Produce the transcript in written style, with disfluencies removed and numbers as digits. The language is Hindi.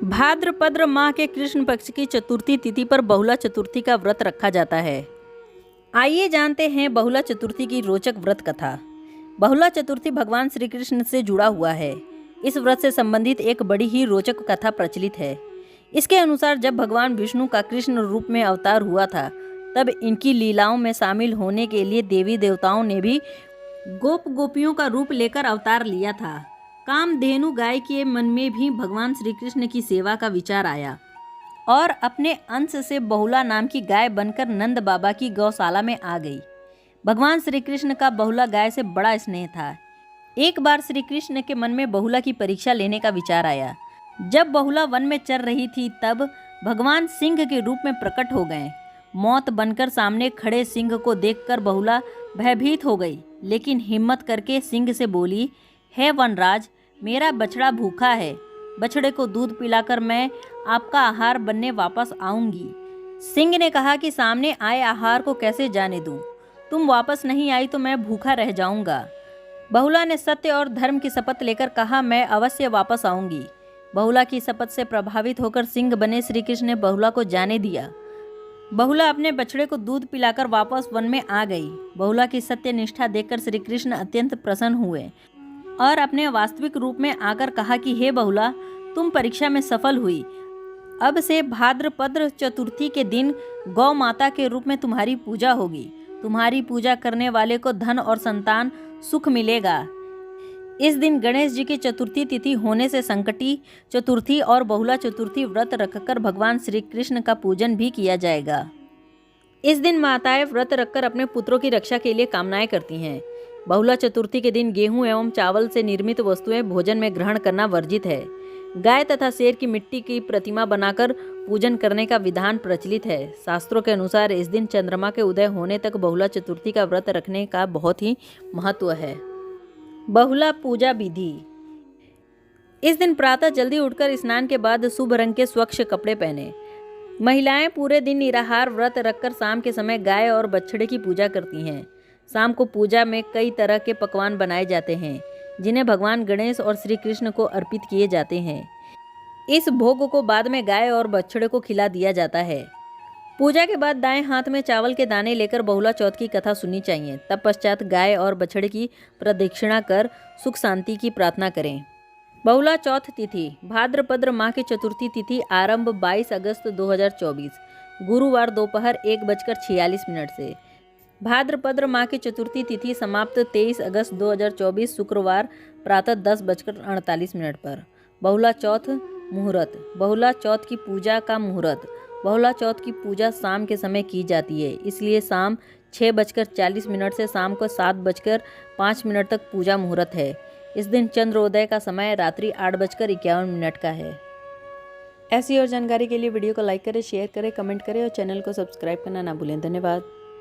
भाद्रपद माह के कृष्ण पक्ष की चतुर्थी तिथि पर बहुला चतुर्थी का व्रत रखा जाता है। आइए जानते हैं बहुला चतुर्थी की रोचक व्रत कथा। बहुला चतुर्थी भगवान श्री कृष्ण से जुड़ा हुआ है। इस व्रत से संबंधित एक बड़ी ही रोचक कथा प्रचलित है। इसके अनुसार जब भगवान विष्णु का कृष्ण रूप में अवतार हुआ था, तब इनकी लीलाओं में शामिल होने के लिए देवी देवताओं ने भी गोप गोपियों का रूप लेकर अवतार लिया था। कामधेनु गाय के मन में भी भगवान श्री कृष्ण की सेवा का विचार आया और अपने अंश से बहुला नाम की गाय बनकर नंद बाबा की गौशाला में आ गई। भगवान श्री कृष्ण का बहुला गाय से बड़ा स्नेह था। एक बार श्री कृष्ण के मन में बहुला की परीक्षा लेने का विचार आया। जब बहुला वन में चर रही थी, तब भगवान सिंह के रूप में प्रकट हो गए। मौत बनकर सामने खड़े सिंह को देखकर बहुला भयभीत हो गई, लेकिन हिम्मत करके सिंह से बोली, हे वनराज, मेरा बछड़ा भूखा है। बछड़े को दूध पिलाकर मैं आपका आहार बनने वापस आऊंगी। सिंह ने कहा कि सामने आए आहार को कैसे जाने दूं? तुम वापस नहीं आई तो मैं भूखा रह जाऊंगा। बहुला ने सत्य और धर्म की शपथ लेकर कहा, मैं अवश्य वापस आऊंगी। बहुला की शपथ से प्रभावित होकर सिंह बने श्री कृष्ण ने बहुला को जाने दिया। बहुला अपने बछड़े को दूध पिलाकर वापस वन में आ गई। बहुला की सत्य निष्ठा देखकर श्री कृष्ण अत्यंत प्रसन्न हुए और अपने वास्तविक रूप में आकर कहा कि हे बहुला, तुम परीक्षा में सफल हुई। अब से भाद्रपद चतुर्थी के दिन गौ माता के रूप में तुम्हारी पूजा होगी। तुम्हारी पूजा करने वाले को धन और संतान सुख मिलेगा। इस दिन गणेश जी की चतुर्थी तिथि होने से संकटी चतुर्थी और बहुला चतुर्थी व्रत रखकर भगवान श्री कृष्ण का पूजन भी किया जाएगा। इस दिन माताएं व्रत रखकर अपने पुत्रों की रक्षा के लिए कामनाएं करती हैं। बहुला चतुर्थी के दिन गेहूं एवं चावल से निर्मित वस्तुएं भोजन में ग्रहण करना वर्जित है। गाय तथा शेर की मिट्टी की प्रतिमा बनाकर पूजन करने का विधान प्रचलित है। शास्त्रों के अनुसार इस दिन चंद्रमा के उदय होने तक बहुला चतुर्थी का व्रत रखने का बहुत ही महत्व है। बहुला पूजा विधि। इस दिन प्रातः जल्दी उठकर स्नान के बाद शुभ रंग के स्वच्छ कपड़े पहने। महिलाएं पूरे दिन निराहार व्रत रखकर शाम के समय गाय और बछड़े की पूजा करती हैं। शाम को पूजा में कई तरह के पकवान बनाए जाते हैं, जिन्हें भगवान गणेश और श्री कृष्ण को अर्पित किए जाते हैं। इस भोग को बाद में गाय और बछड़े को खिला दिया जाता है। पूजा के बाद दाएं हाथ में चावल के दाने लेकर बहुला चौथ की कथा सुननी चाहिए। तत्पश्चात गाय और बछड़े की प्रदक्षिणा कर सुख शांति की प्रार्थना करें। बहुला चौथ तिथि। भाद्रपद माह की चतुर्थी तिथि आरंभ 22 अगस्त 2024 गुरुवार दोपहर 1:46 से। भाद्रपद माह की चतुर्थी तिथि समाप्त 23 अगस्त 2024 शुक्रवार प्रातः 10:48 पर। बहुला चौथ मुहूर्त। बहुला चौथ की पूजा का मुहूर्त। बहुला चौथ की पूजा शाम के समय की जाती है, इसलिए शाम 6:40 से शाम को 7:05 तक पूजा मुहूर्त है। इस दिन चंद्रोदय का समय रात्रि 8:51 का है। ऐसी और जानकारी के लिए वीडियो को लाइक करें, शेयर करें, कमेंट करें और चैनल को सब्सक्राइब करना ना भूलें। धन्यवाद।